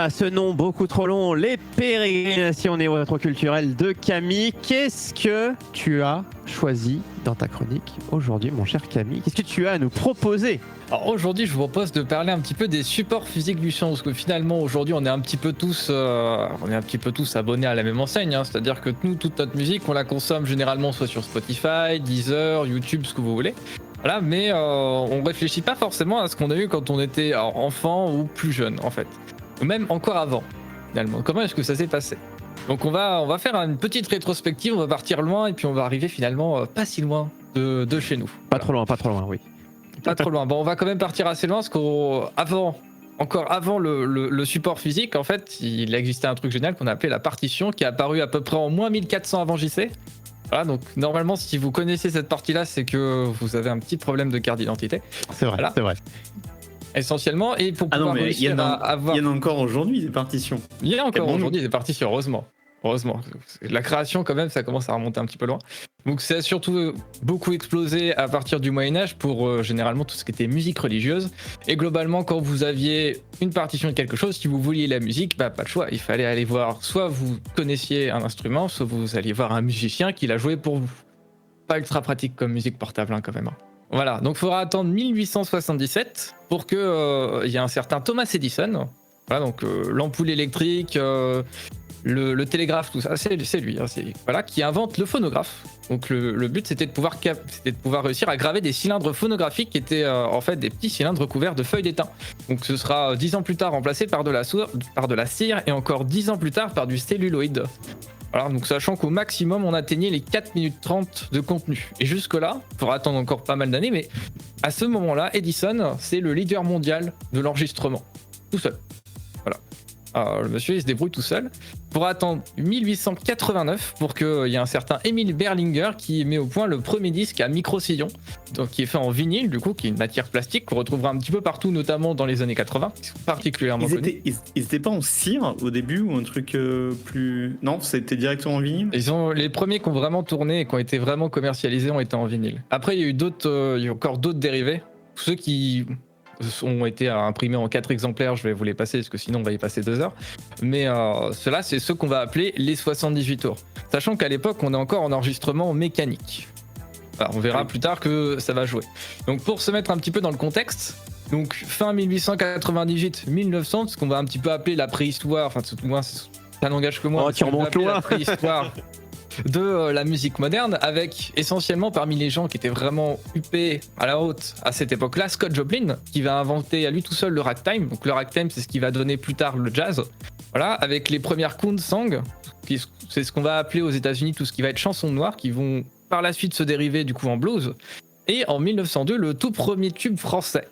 à ce nom beaucoup trop long, les pérégrinations néo-rétro-culturelles de Camille. Qu'est-ce que tu as choisi dans ta chronique aujourd'hui, mon cher Camille? Qu'est-ce que tu as à nous proposer? Alors aujourd'hui, je vous propose de parler un petit peu des supports physiques du son, parce que finalement aujourd'hui, on est un petit peu tous abonnés à la même enseigne, hein. C'est-à-dire que nous, toute notre musique, on la consomme généralement soit sur Spotify, Deezer, YouTube, ce que vous voulez. Voilà, mais on réfléchit pas forcément à ce qu'on a eu quand on était enfant ou plus jeune, en fait, ou même encore avant. Finalement, comment est-ce que ça s'est passé? Donc on va faire une petite rétrospective, on va partir loin et puis on va arriver finalement pas si loin de chez nous. Pas trop loin, oui. Pas trop loin. Bon, on va quand même partir assez loin parce encore avant le support physique, en fait, il existait un truc génial qu'on a appelé la partition, qui est apparu à peu près en moins 1400 avant JC. Voilà, donc normalement, si vous connaissez cette partie-là, c'est que vous avez un petit problème de carte d'identité. C'est vrai, voilà. C'est vrai. Essentiellement, et pour pouvoir réussir à avoir... Il y en a encore aujourd'hui des partitions. Il y a encore aujourd'hui des partitions, heureusement. Heureusement. La création, quand même, ça commence à remonter un petit peu loin. Donc, ça a surtout beaucoup explosé à partir du Moyen-Âge pour généralement tout ce qui était musique religieuse. Et globalement, quand vous aviez une partition de quelque chose, si vous vouliez la musique, bah, pas le choix. Il fallait aller voir, soit vous connaissiez un instrument, soit vous alliez voir un musicien qui l'a joué pour vous. Pas ultra pratique comme musique portable, hein, quand même. Voilà, donc il faudra attendre 1877 pour qu'il y ait un certain Thomas Edison. Voilà, donc l'ampoule électrique... Le télégraphe, tout ça, c'est lui, hein, voilà, qui invente le phonographe. Donc le but, c'était de pouvoir réussir à graver des cylindres phonographiques qui étaient en fait des petits cylindres recouverts de feuilles d'étain. Donc ce sera 10 ans plus tard remplacé par de la cire et encore 10 ans plus tard par du celluloïd. Voilà, donc sachant qu'au maximum, on atteignait les 4 minutes 30 de contenu. Et jusque-là, il faudra attendre encore pas mal d'années, mais à ce moment-là, Edison, c'est le leader mondial de l'enregistrement. Tout seul. Voilà. Alors, le monsieur, il se débrouille tout seul. Il faudra attendre 1889 pour qu'il y ait un certain Emil Berlinger qui met au point le premier disque à micro-sillon, donc qui est fait en vinyle, du coup, qui est une matière plastique qu'on retrouvera un petit peu partout, notamment dans les années 80, qui sont particulièrement connus. Ils étaient pas en cire au début ou un truc plus... Non, c'était directement en vinyle. Les premiers qui ont vraiment tourné et qui ont été vraiment commercialisés ont été en vinyle. Après, il y a encore d'autres dérivés. Ceux qui... ont été imprimés en 4 exemplaires, je vais vous les passer parce que sinon on va y passer 2 heures. Mais ceux-là, c'est ceux qu'on va appeler les 78 tours. Sachant qu'à l'époque, on est encore en enregistrement mécanique. Alors, on verra plus tard que ça va jouer. Donc pour se mettre un petit peu dans le contexte, donc fin 1898-1900, ce qu'on va un petit peu appeler la préhistoire, enfin tout moins ça n'engage que moi. Oh, tu remontes loin. La préhistoire de la musique moderne, avec essentiellement parmi les gens qui étaient vraiment huppés à la haute à cette époque-là, Scott Joplin, qui va inventer à lui tout seul le ragtime. Donc le ragtime, c'est ce qui va donner plus tard le jazz. Voilà, avec les premières coon songs, c'est ce qu'on va appeler aux États-Unis tout ce qui va être chansons noires, qui vont par la suite se dériver du coup en blues. Et en 1902, le tout premier tube français.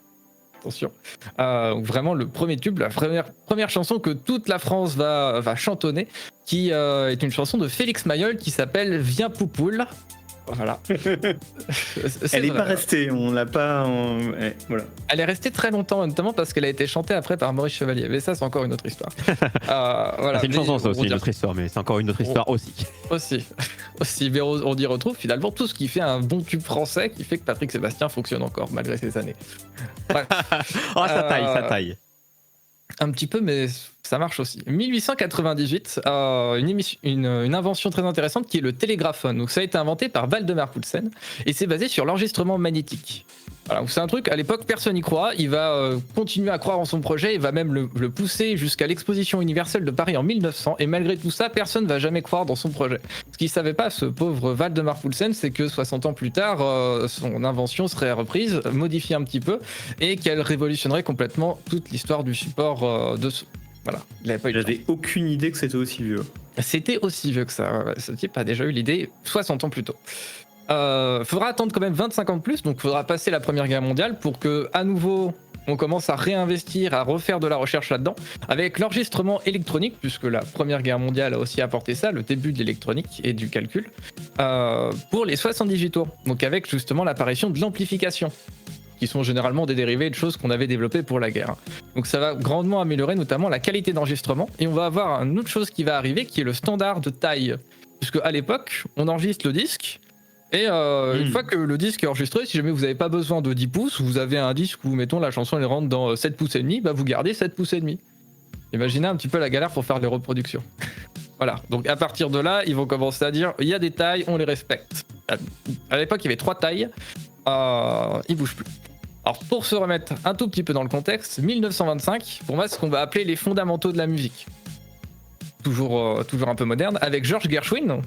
Attention. Vraiment le premier tube, la première chanson que toute la France va chantonner, qui est une chanson de Félix Mayol qui s'appelle Viens Poupoule. Voilà. Elle n'est pas restée, on l'a pas. Voilà. Elle est restée très longtemps, notamment parce qu'elle a été chantée après par Maurice Chevalier. Mais ça, c'est encore une autre histoire. Voilà. C'est une chanson, ça aussi, une autre histoire, mais c'est encore une autre histoire aussi. Aussi, mais on y retrouve finalement tout ce qui fait un bon tube français, qui fait que Patrick Sébastien fonctionne encore malgré ces années. Ouais. Oh, ça taille. Un petit peu, mais ça marche aussi. 1898, une invention très intéressante qui est le télégraphone. Donc ça a été inventé par Waldemar Poulsen et c'est basé sur l'enregistrement magnétique. Voilà, c'est un truc, à l'époque, personne n'y croit. Il va continuer à croire en son projet, il va même le pousser jusqu'à l'exposition universelle de Paris en 1900. Et malgré tout ça, personne ne va jamais croire dans son projet. Ce qu'il ne savait pas, ce pauvre Waldemar Poulsen, c'est que 60 ans plus tard, son invention serait reprise, modifiée un petit peu, et qu'elle révolutionnerait complètement toute l'histoire du support de son. Voilà, il n'avait pas eu le temps. J'avais aucune idée que c'était aussi vieux. C'était aussi vieux que ça. Ce type a déjà eu l'idée 60 ans plus tôt. Faudra attendre quand même 25 ans de plus, donc faudra passer la Première Guerre mondiale pour que, à nouveau, on commence à réinvestir, à refaire de la recherche là-dedans, avec l'enregistrement électronique, puisque la Première Guerre mondiale a aussi apporté ça, le début de l'électronique et du calcul, pour les 78 tours. Donc avec justement l'apparition de l'amplification, qui sont généralement des dérivés de choses qu'on avait développées pour la guerre. Donc ça va grandement améliorer notamment la qualité d'enregistrement, et on va avoir une autre chose qui va arriver, qui est le standard de taille. Puisque à l'époque, on enregistre le disque, et une fois que le disque est enregistré, si jamais vous n'avez pas besoin de 10 pouces, vous avez un disque où, mettons, la chanson elle rentre dans 7 pouces et demi, bah vous gardez 7 pouces et demi. Imaginez un petit peu la galère pour faire les reproductions. Voilà, donc à partir de là, ils vont commencer à dire il y a des tailles, on les respecte. À l'époque, il y avait 3 tailles, ils bougent plus. Alors pour se remettre un tout petit peu dans le contexte, 1925, pour moi, c'est ce qu'on va appeler les fondamentaux de la musique. Toujours un peu moderne, avec George Gershwin,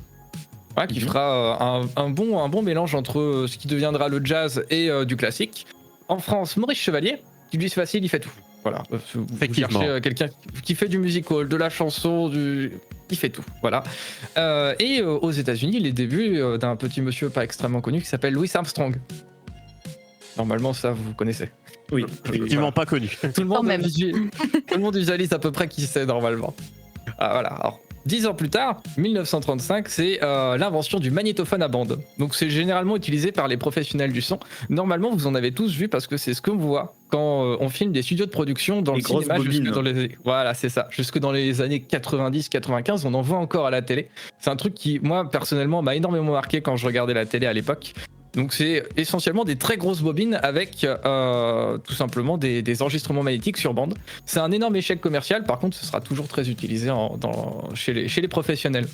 voilà, qui fera un bon mélange entre ce qui deviendra le jazz et du classique. En France, Maurice Chevalier, qui lui c'est facile, il fait tout. Voilà, vous cherchez quelqu'un qui fait du musical, de la chanson, il fait tout. Voilà. Et aux États-Unis, les débuts d'un petit monsieur pas extrêmement connu qui s'appelle Louis Armstrong. Normalement, ça vous connaissez. Oui, Effectivement pas connu. Tout le monde visualise à peu près qui c'est normalement. Voilà. Alors, 10 ans plus tard, 1935, c'est l'invention du magnétophone à bande. Donc c'est généralement utilisé par les professionnels du son. Normalement, vous en avez tous vu parce que c'est ce qu'on voit quand on filme des studios de production dans le cinéma jusque dans les... Voilà, c'est ça. Jusque dans les années 90-95, on en voit encore à la télé. C'est un truc qui, moi, personnellement, m'a énormément marqué quand je regardais la télé à l'époque. Donc c'est essentiellement des très grosses bobines avec tout simplement des enregistrements magnétiques sur bande. C'est un énorme échec commercial, par contre ce sera toujours très utilisé chez les professionnels.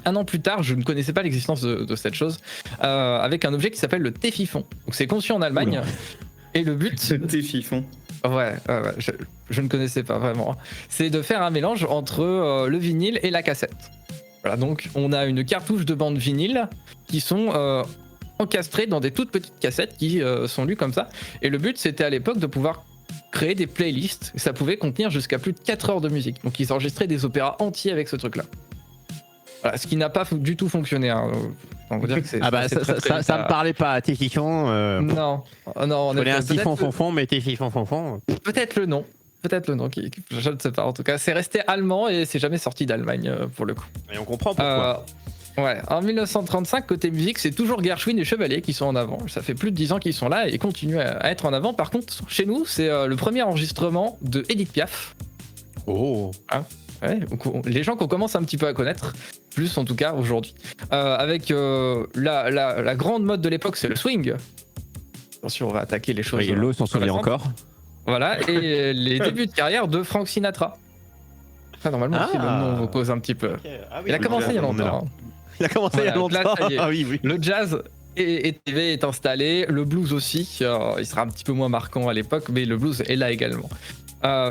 Un an plus tard, je ne connaissais pas l'existence de cette chose, avec un objet qui s'appelle le Téfifon. Donc c'est conçu en Allemagne, et le but... Le Téfifon. Ouais, je ne connaissais pas vraiment. C'est de faire un mélange entre le vinyle et la cassette. Voilà, donc on a une cartouche de bande vinyle qui sont... encastrés dans des toutes petites cassettes qui sont lues comme ça. Et le but, c'était à l'époque de pouvoir créer des playlists. Ça pouvait contenir jusqu'à plus de 4 heures de musique. Donc ils enregistraient des opéras entiers avec ce truc-là. Voilà, ce qui n'a pas du tout fonctionné. Hein. On va dire que c'est, ça me parlait pas à tes chiffons. Non, on connais un siphon fonfon, mais tes chiffons fonfon. Peut-être le nom. Je ne sais pas. En tout cas, c'est resté allemand et c'est jamais sorti d'Allemagne pour le coup. Et on comprend pourquoi. Ouais, en 1935, côté musique, c'est toujours Gershwin et Chevalier qui sont en avant. Ça fait plus de 10 ans qu'ils sont là et continuent à être en avant. Par contre, chez nous, c'est le premier enregistrement de Edith Piaf. Oh. Hein, ouais, les gens qu'on commence un petit peu à connaître, plus en tout cas aujourd'hui. Avec la grande mode de l'époque, c'est le swing. Attention, on va attaquer les choses. Oui, l'eau s'en souvient encore. Voilà, et les débuts de carrière de Frank Sinatra. Ça, normalement, aussi, le nom vous cause un petit peu. Okay. Ah oui, il a commencé il y a longtemps. Il a commencé il y a longtemps. Là, ça y est. Ah oui. Le jazz est installé, le blues aussi. Il sera un petit peu moins marquant à l'époque, mais le blues est là également.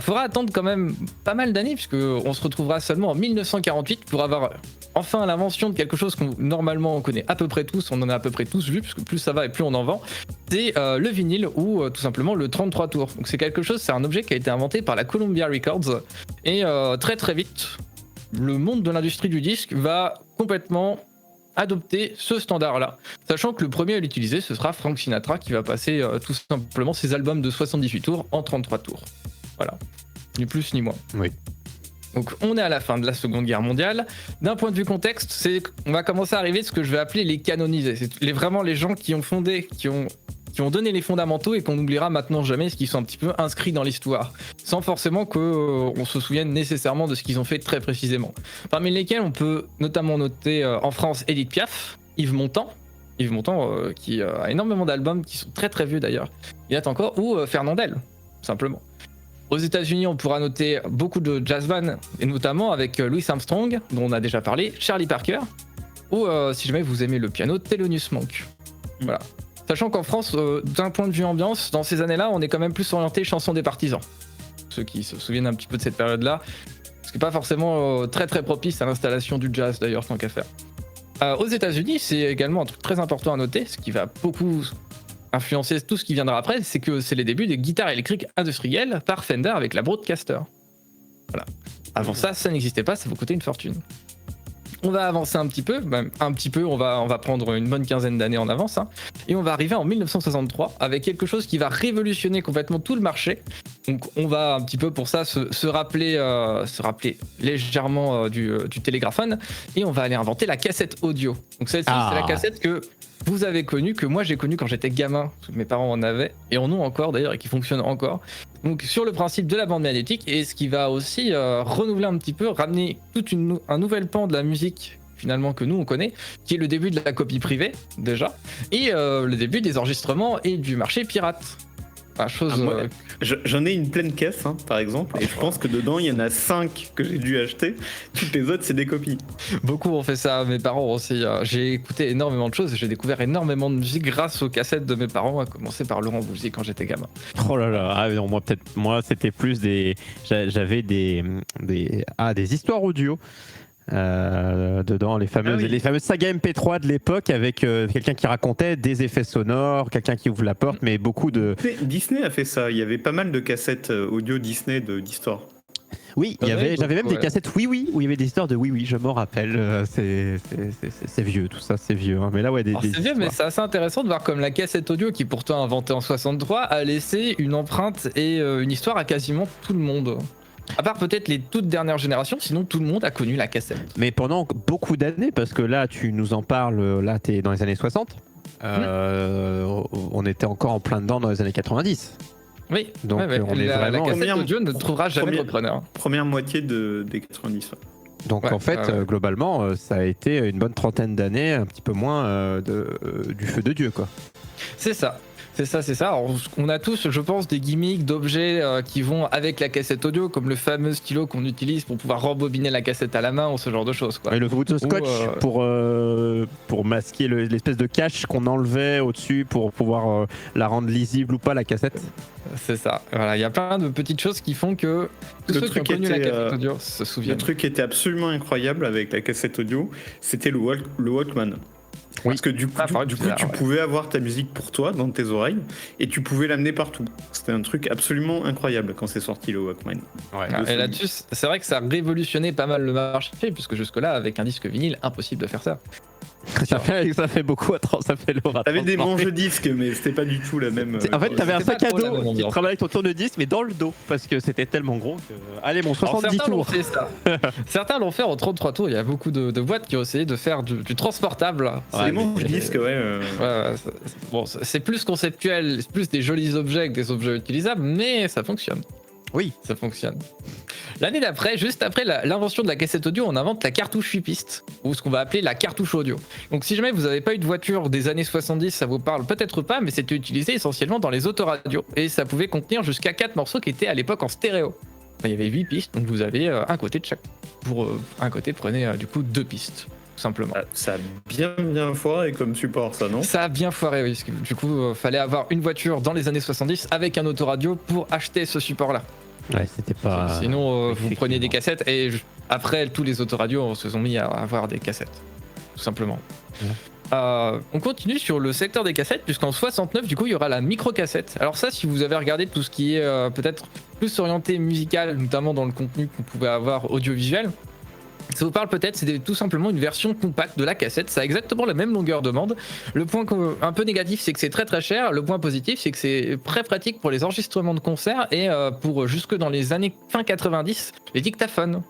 Faudra attendre quand même pas mal d'années, puisqu'on se retrouvera seulement en 1948 pour avoir enfin l'invention de quelque chose qu'on normalement on connaît à peu près tous, on en a à peu près tous vu, puisque plus ça va et plus on en vend. C'est le vinyle ou tout simplement le 33 tours. Donc c'est quelque chose, c'est un objet qui a été inventé par la Columbia Records et très très vite, le monde de l'industrie du disque va complètement adopter ce standard-là, sachant que le premier à l'utiliser, ce sera Frank Sinatra qui va passer tout simplement ses albums de 78 tours en 33 tours. Voilà, ni plus ni moins. Oui. Donc on est à la fin de la Seconde Guerre mondiale. D'un point de vue contexte, on va commencer à arriver à ce que je vais appeler les canonisés. C'est vraiment les gens qui ont fondé, qui ont donné les fondamentaux et qu'on n'oubliera maintenant jamais, parce qu'ils sont un petit peu inscrits dans l'histoire, sans forcément qu'on se souvienne nécessairement de ce qu'ils ont fait très précisément. Parmi lesquels on peut notamment noter en France Edith Piaf, Yves Montand qui a énormément d'albums qui sont très très vieux d'ailleurs, il date encore, ou Fernandel, simplement. Aux États-Unis, on pourra noter beaucoup de jazz bands, et notamment avec Louis Armstrong, dont on a déjà parlé, Charlie Parker, ou si jamais vous aimez le piano, Thelonious Monk. Voilà. Sachant qu'en France, d'un point de vue ambiance, dans ces années-là, on est quand même plus orienté chanson des partisans. Ceux qui se souviennent un petit peu de cette période-là, ce qui n'est pas forcément très très propice à l'installation du jazz d'ailleurs, tant qu'à faire. Aux États-Unis, c'est également un truc très important à noter, ce qui va beaucoup influencer tout ce qui viendra après, c'est que c'est les débuts des guitares électriques industrielles par Fender avec la Broadcaster. Voilà. Avant ça n'existait pas, ça vous coûtait une fortune. On va avancer un petit peu, on va prendre une bonne quinzaine d'années en avance, hein, et on va arriver en 1963 avec quelque chose qui va révolutionner complètement tout le marché. Donc on va un petit peu pour ça se rappeler légèrement du télégraphone, et on va aller inventer la cassette audio. Donc celle-ci, c'est la cassette que vous avez connue, que moi j'ai connue quand j'étais gamin, mes parents en avaient, et en ont encore d'ailleurs, et qui fonctionnent encore. Donc sur le principe de la bande magnétique, et ce qui va aussi renouveler un petit peu, ramener un nouvel pan de la musique finalement que nous on connaît, qui est le début de la copie privée déjà, et le début des enregistrements et du marché pirate. Chose. Moi, j'en ai une pleine caisse, hein, par exemple, et je pense que dedans, il y en a 5 que j'ai dû acheter. Toutes les autres, c'est des copies. Beaucoup ont fait ça, mes parents aussi. J'ai écouté énormément de choses et j'ai découvert énormément de musique grâce aux cassettes de mes parents, à commencer par Laurent Voulzy quand j'étais gamin. Oh là là, ah non, moi c'était plus j'avais des histoires audio. Dedans les fameuses sagas MP3 de l'époque avec quelqu'un qui racontait des effets sonores, quelqu'un qui ouvre la porte, mais beaucoup de... Disney a fait ça, il y avait pas mal de cassettes audio Disney d'histoire. Oui, j'avais même des cassettes Oui Oui où il y avait des histoires de Oui Oui, je m'en rappelle. C'est vieux tout ça, c'est vieux. Hein. Mais là ouais, c'est vieux, mais c'est assez intéressant de voir comme la cassette audio, qui est pourtant inventée en 63, a laissé une empreinte et une histoire à quasiment tout le monde. À part peut-être les toutes dernières générations, sinon tout le monde a connu la cassette. Mais pendant beaucoup d'années, parce que là tu nous en parles, là t'es dans les années 60, on était encore en plein dedans dans les années 90. Oui, donc on est vraiment... La cassette audio ne trouvera jamais de repreneur. Première moitié des 90. Donc en fait, globalement, ça a été une bonne trentaine d'années, un petit peu moins du feu de Dieu, quoi. C'est ça. C'est ça. Alors, on a tous, je pense, des gimmicks d'objets qui vont avec la cassette audio, comme le fameux stylo qu'on utilise pour pouvoir rembobiner la cassette à la main ou ce genre de choses, quoi. Et le bout de scotch pour masquer l'espèce de cache qu'on enlevait au-dessus pour pouvoir la rendre lisible ou pas, la cassette. C'est ça. Voilà, il y a plein de petites choses qui font que tous ceux qui ont connu la cassette audio se souviennent. Le truc qui était absolument incroyable avec la cassette audio, c'était le Walkman. Oui. Parce que du coup, tu pouvais avoir ta musique pour toi dans tes oreilles et tu pouvais l'amener partout. C'était un truc absolument incroyable quand c'est sorti le Walkman. Ouais. Et là-dessus, c'est vrai que ça a révolutionné pas mal le marché, puisque jusque-là, avec un disque vinyle, impossible de faire ça. Ça fait beaucoup ça fait lourd à T'avais des manches-disques, mais c'était pas du tout la même. En fait, t'avais un sac à dos qui travaillait avec ton tourne-disque, mais dans le dos, parce que c'était tellement gros que. Allez, mon 70 tours. Certains l'ont fait en 33 tours. Il y a beaucoup de boîtes qui ont essayé de faire du transportable. C'est des manches-disques, Bon, c'est plus conceptuel, c'est plus des jolis objets que des objets utilisables, mais ça fonctionne. Oui, ça fonctionne. L'année d'après, juste après l'invention de la cassette audio, on invente la cartouche 8 pistes, ou ce qu'on va appeler la cartouche audio. Donc si jamais vous n'avez pas eu de voiture des années 70, ça vous parle peut-être pas, mais c'était utilisé essentiellement dans les autoradios, et ça pouvait contenir jusqu'à 4 morceaux qui étaient à l'époque en stéréo. Enfin, il y avait 8 pistes, donc vous avez un côté de chaque. Pour un côté, prenez du coup 2 pistes. Simplement. Ça a bien foiré comme support, ça, non? Ça a bien foiré, oui. Du coup, fallait avoir une voiture dans les années 70 avec un autoradio pour acheter ce support-là. Ouais, c'était pas. Sinon, vous preniez des cassettes et après, tous les autoradios se sont mis à avoir des cassettes, tout simplement. Ouais. On continue sur le secteur des cassettes, puisqu'en 69, du coup, il y aura la micro-cassette. Alors ça, si vous avez regardé tout ce qui est peut-être plus orienté musical, notamment dans le contenu qu'on pouvait avoir audiovisuel, ça vous parle peut-être, c'est tout simplement une version compacte de la cassette, ça a exactement la même longueur de bande. Le point un peu négatif, c'est que c'est très cher. Le point positif, c'est que c'est très pratique pour les enregistrements de concerts et pour jusque dans les années fin 90, les dictaphones.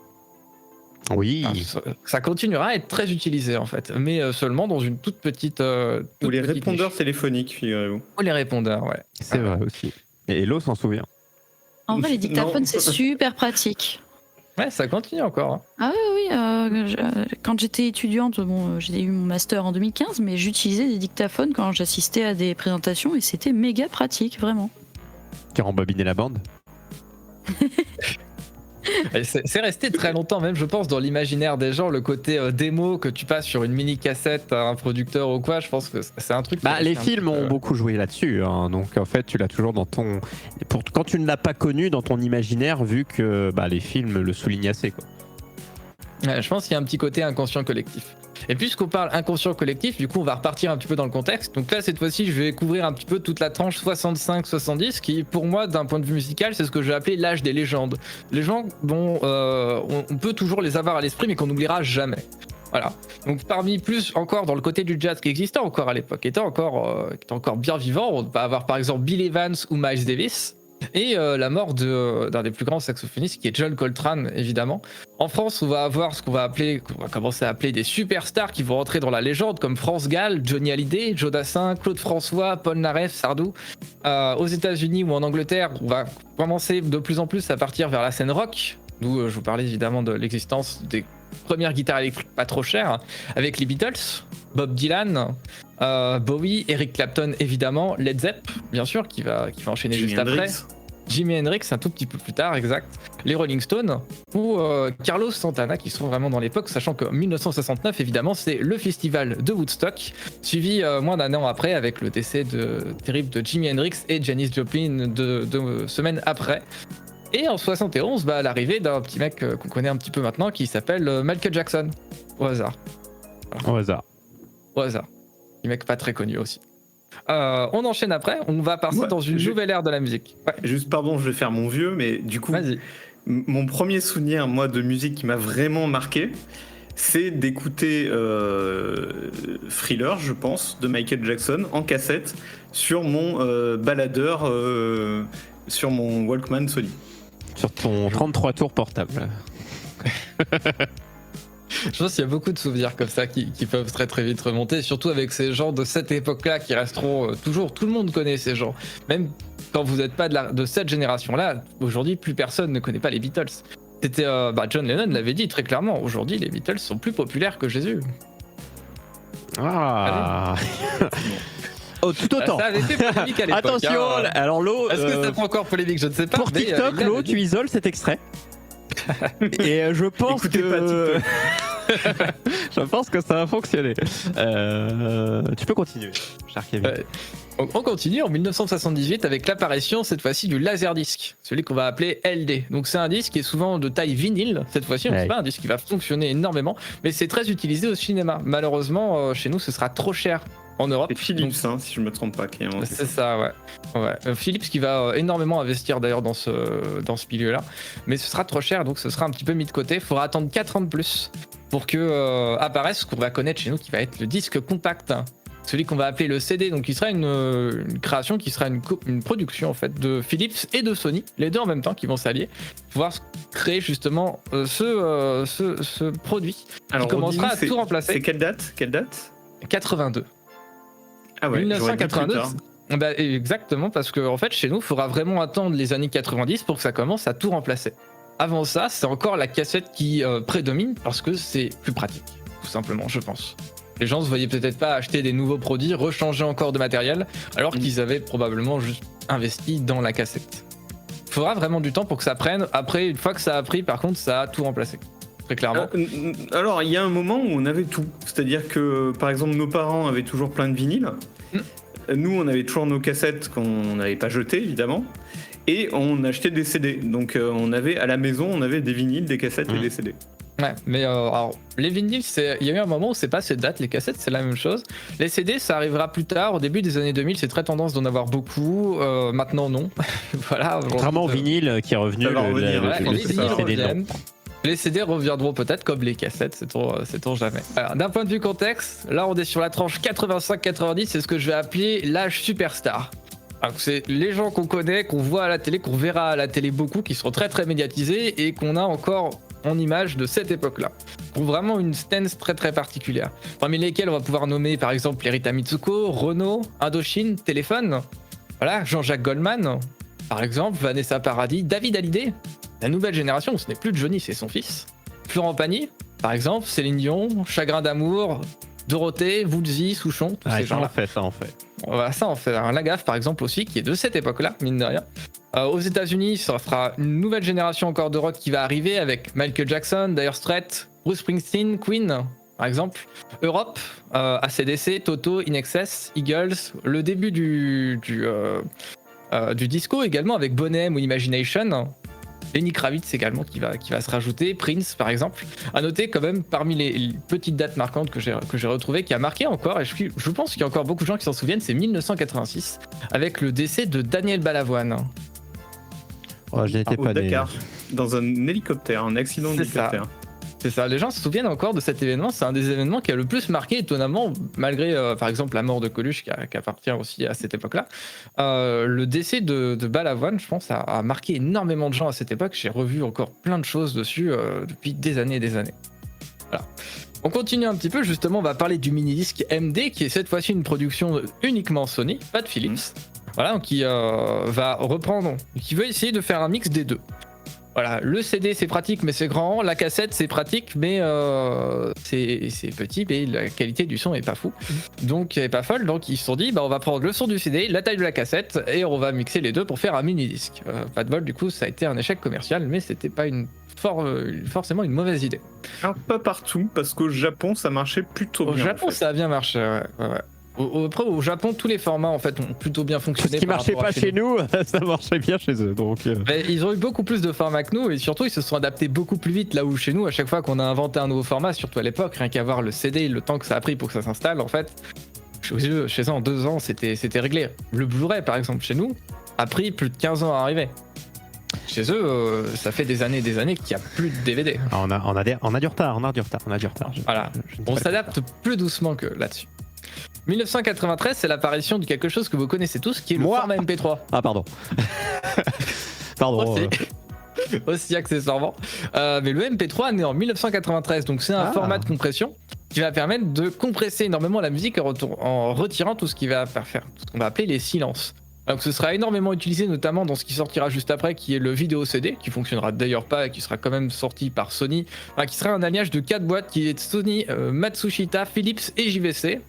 Oui. Alors, ça continuera à être très utilisé en fait, mais seulement dans une toute petite... Ou les répondeurs téléphoniques, figurez-vous. Ou les répondeurs, ouais. C'est vrai aussi. Et Elo s'en souvient. En vrai, les dictaphones, c'est super pratique. Ouais, ça continue encore. Hein. Ah oui, quand j'étais étudiante, j'ai eu mon master en 2015, mais j'utilisais des dictaphones quand j'assistais à des présentations et c'était méga pratique, vraiment. Qui a rembobiné la bande. C'est resté très longtemps même, je pense, dans l'imaginaire des gens, le côté démo que tu passes sur une mini cassette à un producteur ou quoi. Je pense que c'est un truc. Les films ont beaucoup joué là-dessus, hein, donc en fait tu l'as toujours dans ton. Quand tu ne l'as pas connu dans ton imaginaire, vu que les films le soulignent assez, quoi. Ouais, je pense qu'il y a un petit côté inconscient collectif. Et puisqu'on parle inconscient collectif, du coup on va repartir un petit peu dans le contexte. Donc là cette fois-ci je vais couvrir un petit peu toute la tranche 65-70 qui pour moi d'un point de vue musical c'est ce que j'ai appelé l'âge des légendes. Les gens dont on peut toujours les avoir à l'esprit mais qu'on n'oubliera jamais. Voilà. Donc parmi plus encore dans le côté du jazz qui existait encore à l'époque, qui était encore bien vivant, on va avoir par exemple Bill Evans ou Miles Davis. Et la mort d'un des plus grands saxophonistes qui est John Coltrane évidemment. En France on va avoir ce qu'on va commencer à appeler des superstars qui vont rentrer dans la légende comme France Gall, Johnny Hallyday, Joe Dassin, Claude François, Paul Naref, Sardou. Aux États-Unis ou en Angleterre on va commencer de plus en plus à partir vers la scène rock, d'où je vous parlais évidemment de l'existence des première guitare électrique pas trop chère avec les Beatles, Bob Dylan, Bowie, Eric Clapton évidemment, Led Zepp bien sûr qui va enchaîner Jimi juste Hendrix. après. Jimi Hendrix un tout petit peu plus tard, exact. Les Rolling Stones ou Carlos Santana qui sont vraiment dans l'époque, sachant que 1969 évidemment c'est le festival de Woodstock, suivi moins d'un an après avec le décès terrible de Jimi Hendrix et Janis Joplin 2 semaines après. Et en 71, l'arrivée d'un petit mec qu'on connaît un petit peu maintenant qui s'appelle Michael Jackson. Au hasard. Au hasard. Au hasard. Un mec pas très connu aussi. On enchaîne après, on va passer dans une nouvelle ère de la musique. Ouais. Juste, pardon, je vais faire mon vieux, mais du coup, Vas-y. mon premier souvenir, moi, de musique qui m'a vraiment marqué, c'est d'écouter Thriller, je pense, de Michael Jackson en cassette sur mon baladeur, sur mon Walkman Sony. Sur ton 33 tours portable. Je pense qu'il y a beaucoup de souvenirs comme ça qui peuvent très très vite remonter, surtout avec ces gens de cette époque-là qui resteront toujours. Tout le monde connaît ces gens. Même quand vous n'êtes pas de cette génération-là, aujourd'hui, plus personne ne connaît pas les Beatles. C'était John Lennon l'avait dit très clairement. Aujourd'hui, les Beatles sont plus populaires que Jésus. Ah. Oh, tout autant. Ça avait fait polémique à l'époque. Attention, alors l'eau. Est-ce que ça fait encore polémique? Je ne sais pas. Pour TikTok, l'eau, tu isoles cet extrait. Et je pense Écoutez pas TikTok. je pense que ça va fonctionner. Tu peux continuer, cher Kevin. On continue en 1978 avec l'apparition cette fois-ci du Laserdisc, celui qu'on va appeler LD. Donc c'est un disque qui est souvent de taille vinyle cette fois-ci, c'est pas un disque qui va fonctionner énormément, mais c'est très utilisé au cinéma. Malheureusement, chez nous, ce sera trop cher en Europe. C'est Philips, si je me trompe pas, qui a inventé ça. C'est ça, ouais. Philips qui va énormément investir d'ailleurs dans ce milieu-là, mais ce sera trop cher, donc ce sera un petit peu mis de côté. Il faudra attendre 4 ans de plus pour que apparaisse ce qu'on va connaître chez nous, qui va être le disque compact. Celui qu'on va appeler le CD, donc qui sera une création, qui sera une production en fait de Philips et de Sony, les deux en même temps qui vont s'allier, pour pouvoir créer justement ce produit Alors, qui commencera à tout remplacer. C'est quelle date 82. Ah ouais, 1982. Exactement, parce que en fait chez nous, il faudra vraiment attendre les années 90 pour que ça commence à tout remplacer. Avant ça, c'est encore la cassette qui prédomine parce que c'est plus pratique, tout simplement, je pense. Les gens se voyaient peut-être pas acheter des nouveaux produits, rechanger encore de matériel, alors qu'ils avaient probablement juste investi dans la cassette. Il faudra vraiment du temps pour que ça prenne. Après, une fois que ça a pris, par contre, ça a tout remplacé. Très clairement. Alors, il y a un moment où on avait tout. C'est-à-dire que, par exemple, nos parents avaient toujours plein de vinyles. Nous, on avait toujours nos cassettes qu'on n'avait pas jetées, évidemment. Et on achetait des CD. Donc, on avait à la maison, on avait des vinyles, des cassettes et des CD. Ouais, mais alors, les vinyles, il y a eu un moment où c'est pas ces dates, les cassettes, c'est la même chose. Les CD, ça arrivera plus tard, au début des années 2000, c'est très tendance d'en avoir beaucoup. Maintenant, non. Voilà. Contrairement au vinyle qui est revenu, les vinyles CD, reviennent. Les CD reviendront peut-être comme les cassettes, sait-on jamais. Alors, d'un point de vue contexte, là on est sur la tranche 85-90, c'est ce que je vais appeler l'âge superstar. Alors, c'est les gens qu'on connaît, qu'on voit à la télé, qu'on verra à la télé beaucoup, qui sont très très médiatisés et qu'on a encore en image de cette époque-là. Pour vraiment une stance très très particulière. Parmi lesquels on va pouvoir nommer par exemple les Rita Mitsuko, Renault, Indochine, Téléphone, voilà, Jean-Jacques Goldman, par exemple, Vanessa Paradis, David Hallyday, la nouvelle génération, ce n'est plus Johnny, c'est son fils. Florent Pagny, par exemple, Céline Dion, Chagrin d'amour, Dorothée, Woolsey, Souchon, tous ces gens-là. Ça en fait. Voilà, ça en fait. Un Lagaffe, par exemple, aussi, qui est de cette époque-là, mine de rien. Aux États-Unis, ça fera une nouvelle génération encore de rock qui va arriver avec Michael Jackson, Dire Straits, Bruce Springsteen, Queen, par exemple. Europe, AC/DC, Toto, In Excess, Eagles, le début du disco également avec Boney ou Imagination. Lenny Kravitz également qui va se rajouter, Prince par exemple. À noter quand même parmi les petites dates marquantes que j'ai retrouvées, qui a marqué encore, et je pense qu'il y a encore beaucoup de gens qui s'en souviennent, c'est 1986 avec le décès de Daniel Balavoine. Oh, je n'étais pas né. Dakar, dans un hélicoptère, un accident d'hélicoptère. C'est ça, les gens se souviennent encore de cet événement, c'est un des événements qui a le plus marqué étonnamment, malgré par exemple la mort de Coluche qui appartient aussi à cette époque-là. Le décès de Balavoine, je pense, a marqué énormément de gens à cette époque. J'ai revu encore plein de choses dessus depuis des années et des années. Voilà. On continue un petit peu, justement, on va parler du mini-disque MD, qui est cette fois-ci une production uniquement Sony, pas de Philips. Voilà, qui va reprendre, qui veut essayer de faire un mix des deux. Voilà, le CD c'est pratique mais c'est grand, la cassette c'est pratique mais c'est petit, mais la qualité du son est pas fou, donc elle est pas folle, donc ils se sont dit on va prendre le son du CD, la taille de la cassette et on va mixer les deux pour faire un mini disque. Pas de bol, du coup ça a été un échec commercial, mais c'était pas forcément une mauvaise idée. Alors pas partout, parce qu'au Japon ça marchait plutôt bien. Au Japon en fait. ça a bien marché, ouais. Après, au Japon, tous les formats en fait ont plutôt bien fonctionné. Ce qui par marchait rapport à pas chez nous, ça marchait bien chez eux. Donc, Mais ils ont eu beaucoup plus de formats que nous et surtout ils se sont adaptés beaucoup plus vite, là où chez nous, à chaque fois qu'on a inventé un nouveau format, surtout à l'époque, rien qu'à voir le CD, le temps que ça a pris pour que ça s'installe, en fait, chez eux en 2 ans c'était réglé. Le Blu-ray par exemple chez nous a pris plus de 15 ans à arriver. Chez eux, ça fait des années qu'il n'y a plus de DVD. on a du retard. Voilà, on s'adapte plus doucement que là-dessus. 1993, c'est l'apparition de quelque chose que vous connaissez tous, qui est le format MP3. Ah pardon. Pardon. Aussi accessoirement. Mais le MP3 est né en 1993, donc c'est un format de compression qui va permettre de compresser énormément la musique en retirant tout ce qui va faire ce qu'on va appeler les silences. Donc ce sera énormément utilisé notamment dans ce qui sortira juste après, qui est le vidéo CD, qui fonctionnera d'ailleurs pas et qui sera quand même sorti par Sony, qui sera un alliage de 4 boîtes qui est Sony, Matsushita, Philips et JVC.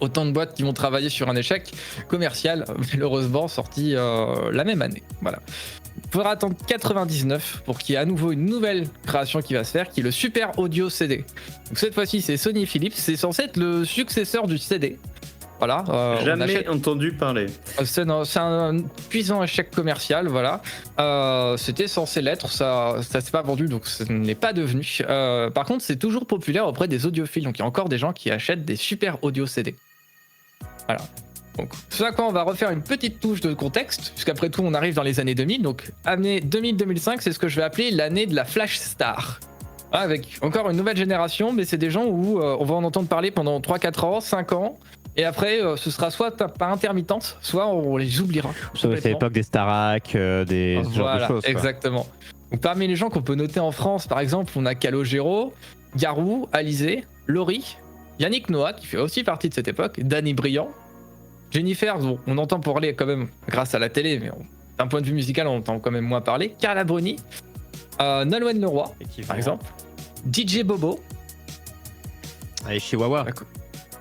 Autant de boîtes qui vont travailler sur un échec commercial, malheureusement sorti la même année. Voilà. Il faudra attendre 99 pour qu'il y ait à nouveau une nouvelle création qui va se faire, qui est le Super Audio CD. Donc cette fois-ci, c'est Sony Philips, c'est censé être le successeur du CD. Voilà. Jamais entendu parler. C'est un puissant échec commercial, voilà. C'était censé l'être, ça s'est pas vendu, donc ça ne l'est pas devenu. Par contre, c'est toujours populaire auprès des audiophiles, donc il y a encore des gens qui achètent des Super Audio CD. Voilà. Donc, ce à quoi on va refaire une petite touche de contexte, puisqu'après tout, on arrive dans les années 2000. Donc, année 2000-2005, c'est ce que je vais appeler l'année de la Flash Star. Avec encore une nouvelle génération, mais c'est des gens où on va en entendre parler pendant 3-4 ans, 5 ans. Et après, ce sera soit par intermittence, soit on les oubliera. C'est l'époque des Starac, des ce genre de choses. Exactement. Donc, parmi les gens qu'on peut noter en France, par exemple, on a Calogero, Garou, Alizé, Laurie, Yannick Noah, qui fait aussi partie de cette époque, Danny Briand, Jennifer, dont on entend parler quand même grâce à la télé, mais d'un point de vue musical, on entend quand même moins parler, Carla Bruni, Nolwenn Leroy, par exemple, DJ Bobo. Et Chihuahua.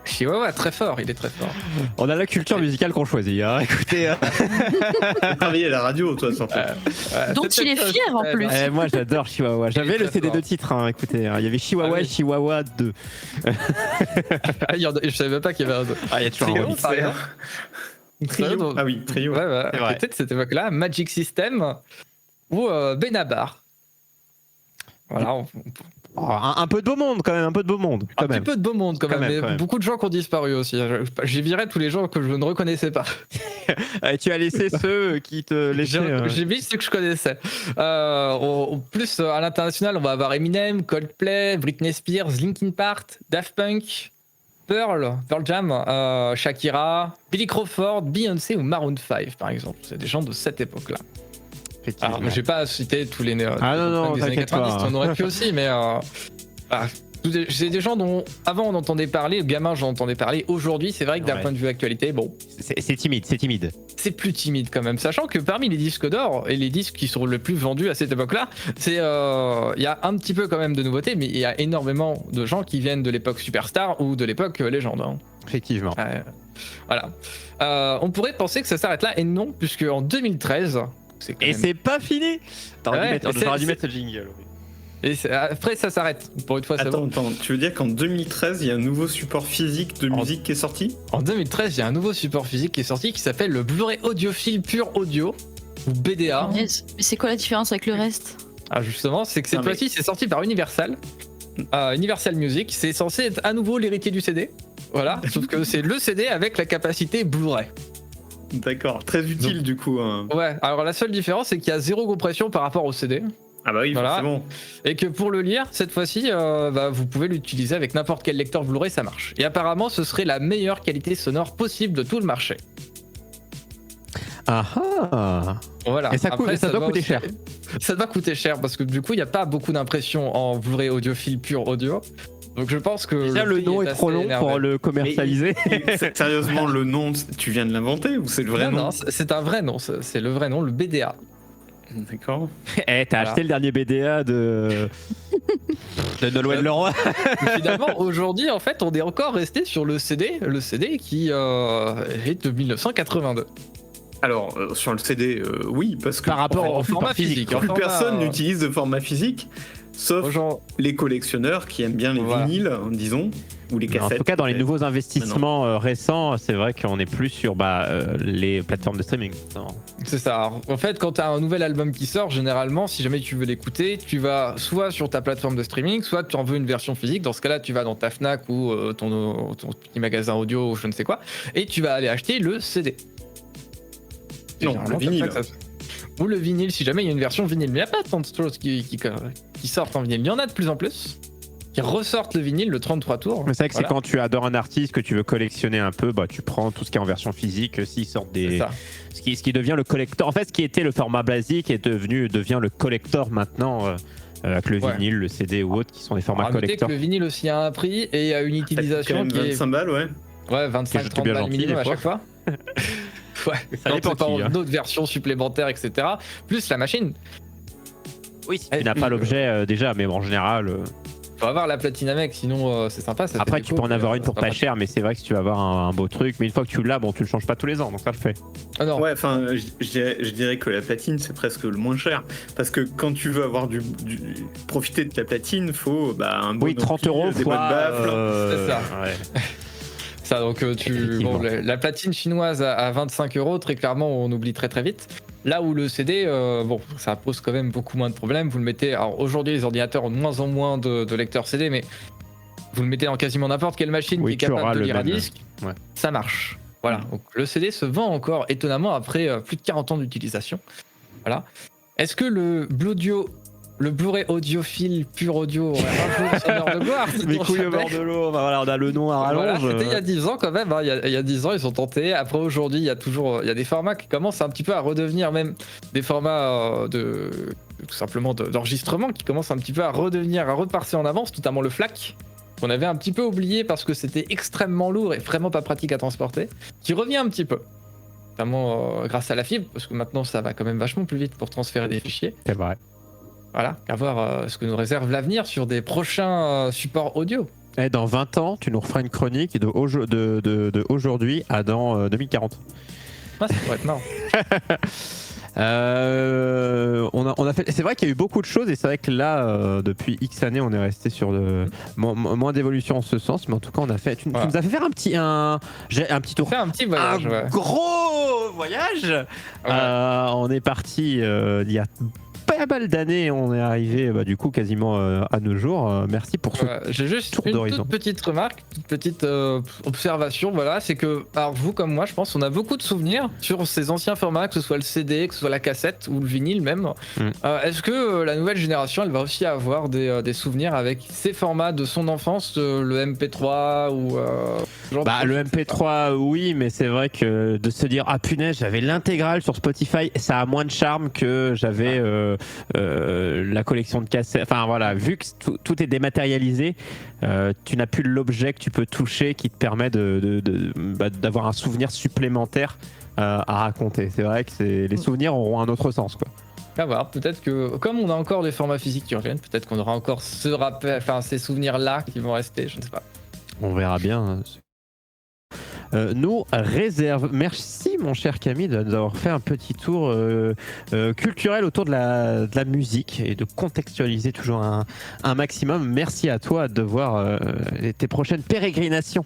Chihuahua, très fort, il est très fort. On a la culture musicale qu'on choisit, hein. Écoutez. T'as travaillé à la radio, toi, surtout. Dont il est fier en plus. Moi, j'adore Chihuahua. J'avais le CD de titre, hein, écoutez. Il y avait Chihuahua et Chihuahua 2. Je savais même pas qu'il y avait un 2. Il y a toujours un remix. Trio. Ah oui, Trio. Ouais. Peut-être cette époque-là, Magic System ou Benabar. Voilà, un peu de beau monde quand même, un peu de beau monde. Un petit peu de beau monde quand même, mais beaucoup de gens qui ont disparu aussi. J'ai viré tous les gens que je ne reconnaissais pas. Tu as laissé ceux qui te laissaient. J'ai mis ceux que je connaissais. En plus, à l'international, on va avoir Eminem, Coldplay, Britney Spears, Linkin Park, Daft Punk, Pearl Jam, Shakira, Billy Crawford, Beyoncé ou Maroon 5 par exemple. C'est des gens de cette époque-là. Alors, je vais pas citer tous les des années 90, on aurait pu aussi, mais c'est des gens dont avant on entendait parler, gamin j'en entendais parler. Aujourd'hui, c'est vrai que d'un point de vue actualité, bon, c'est timide. C'est plus timide quand même, sachant que parmi les disques d'or et les disques qui sont le plus vendus à cette époque-là, il y a un petit peu quand même de nouveautés, mais il y a énormément de gens qui viennent de l'époque Superstar ou de l'époque Légende. Hein. Effectivement. Voilà. On pourrait penser que ça s'arrête là, et non, puisque en 2013. C'est pas fini. T'aurais dû mettre ce jingle. Et après ça s'arrête. Pour une fois, attends, tu veux dire qu'en 2013 il y a un nouveau support physique de musique qui est sorti? En 2013 il y a un nouveau support physique qui est sorti qui s'appelle le Blu-ray audiophile pur audio ou BDA. Mais c'est quoi la différence avec le reste? Ah justement, c'est que cette fois-ci c'est sorti par Universal. Universal Music, c'est censé être à nouveau l'héritier du CD. Voilà, sauf que c'est le CD avec la capacité Blu-ray. D'accord, très utile du coup. Ouais, alors la seule différence c'est qu'il y a 0 compression par rapport au CD. Ah bah oui, forcément. Et que pour le lire, cette fois-ci, vous pouvez l'utiliser avec n'importe quel lecteur Blu-ray, ça marche. Et apparemment, ce serait la meilleure qualité sonore possible de tout le marché. Ah ah. Voilà. Et ça doit coûter cher. Ça doit coûter cher parce que du coup, il n'y a pas beaucoup d'impressions en Blu-ray audiophile pur audio. Donc je pense que déjà le nom est trop long pour le commercialiser. Sérieusement, le nom, tu viens de l'inventer ou c'est le vrai nom? Non, c'est un vrai nom, c'est le vrai nom, le BDA. D'accord. Eh, t'as Voilà. acheté le dernier BDA de Nolwenn Leroy. Finalement, aujourd'hui, en fait, on est encore resté sur le CD qui est de 1982. Alors, sur le CD, oui, parce que Par rapport au format format physique. physique. plus format, personne n'utilise de format physique, sauf Genre, les collectionneurs qui aiment bien les Voilà. vinyles, disons, ou les En cassettes. tout cas, dans les peut-être. nouveaux investissements récents, c'est vrai qu'on est plus sur les plateformes de streaming. Non. c'est ça. Alors, en fait, quand tu as un nouvel album qui sort, généralement, si jamais tu veux l'écouter, tu vas soit sur ta plateforme de streaming, soit tu en veux une version physique. Dans ce cas-là, tu vas dans ta Fnac ou ton petit magasin audio ou je ne sais quoi, et tu vas aller acheter le CD. Non, Généralement, le vinyle. c'est comme ça que ou le vinyle, si jamais il y a une version vinyle. Mais il n'y a pas tant de choses qui sortent en vinyle. Il y en a de plus en plus qui ressortent le vinyle, le 33 tours. Mais c'est vrai que Voilà. c'est quand tu adores un artiste, que tu veux collectionner un peu, tu prends tout ce qui est en version physique, s'ils sortent C'est des... ça. Ce qui devient le collector. En fait, ce qui était le format basique devient le collector maintenant, avec le Ouais. vinyle, le CD ou autre, qui sont des formats Alors, notez que collector. le vinyle aussi a un prix et a une Ça coûte quand utilisation même qui est 25 balles, ouais. ouais, 25-30 J'étais bien balles gentil, minimum des à chaque fois. Ouais, Ça quand dépend c'est pas qui, hein. d'autres versions supplémentaires, etc. Plus la machine. Oui, si tu n'as pas l'objet déjà, mais en général... Faut avoir la platine avec, sinon c'est sympa. Ça Après, fait tu déco, peux en mais, avoir une c'est pour pas pas pratique. cher, mais c'est vrai que si tu vas avoir un beau truc, mais une fois que tu l'as, tu le changes pas tous les ans, donc ça le fait. Ah non, Ouais, enfin, je dirais que la platine, c'est presque le moins cher. Parce que quand tu veux avoir profiter de ta platine, faut un bon Oui, 30 ampli, euros des fois... bonnes baffles. C'est ça. ouais. ça donc Effectivement. bon, la platine chinoise à 25 €, très clairement, on oublie très très vite. Là où le CD, bon, ça pose quand même beaucoup moins de problèmes. Vous le mettez. Alors aujourd'hui, les ordinateurs ont de moins en moins de lecteurs CD, mais vous le mettez dans quasiment n'importe quelle machine Oui, qui est tu auras capable de le lire un même. disque. Ouais. Ça marche. Voilà. Donc le CD se vend encore étonnamment après plus de 40 ans d'utilisation. Voilà. Est-ce que le Blu-ray audiophile pur audio aurait un jour son heure de gloire? Mes couilles au bord de l'eau, voilà, on a le nom à Voilà, rallonge. c'était il y a 10 ans quand même, hein. Il y a 10 ans ils sont tentés. Après aujourd'hui il y a des formats qui commencent un petit peu à redevenir même des formats tout simplement d'enregistrement qui commencent un petit peu à repasser en avance, notamment le FLAC qu'on avait un petit peu oublié parce que c'était extrêmement lourd et vraiment pas pratique à transporter, qui revient un petit peu. Notamment grâce à la fibre, parce que maintenant ça va quand même vachement plus vite pour transférer des fichiers. C'est vrai. Voilà, à voir ce que nous réserve l'avenir sur des prochains supports audio. Et dans 20 ans, tu nous referas une chronique de aujourd'hui à dans 2040. Ah, ça pourrait être marrant. On a fait. C'est vrai qu'il y a eu beaucoup de choses et c'est vrai que là, depuis X années, on est resté sur moins d'évolution en ce sens. Mais en tout cas, on a fait. Tu Voilà. nous as fait faire un petit tour. Faire un petit voyage, un ouais. gros voyage. Ouais. On est parti il y a pas mal d'années. On est arrivé du coup quasiment à nos jours. Merci pour ce. J'ai juste tour une d'horizon. toute petite remarque, toute petite observation, voilà, c'est que, alors vous comme moi, je pense, on a beaucoup de souvenirs sur ces anciens formats, que ce soit le CD, que ce soit la cassette ou le vinyle même. Est-ce que la nouvelle génération, elle va aussi avoir des souvenirs avec ces formats de son enfance, le MP3 ou genre de- Le MP3, oui, mais c'est vrai que de se dire ah punaise, j'avais l'intégrale sur Spotify, ça a moins de charme que j'avais la collection de cassettes. Enfin voilà, vu que tout est dématérialisé, tu n'as plus l'objet que tu peux toucher qui te permet d'avoir un souvenir supplémentaire à raconter. C'est vrai que les souvenirs auront un autre sens, quoi. À voir, peut-être que comme on a encore des formats physiques qui reviennent, peut-être qu'on aura encore ces souvenirs-là qui vont rester, je ne sais pas. On verra bien. Nous réserve. Merci mon cher Camille de nous avoir fait un petit tour culturel autour de la musique et de contextualiser toujours un maximum. Merci à toi de voir tes prochaines pérégrinations.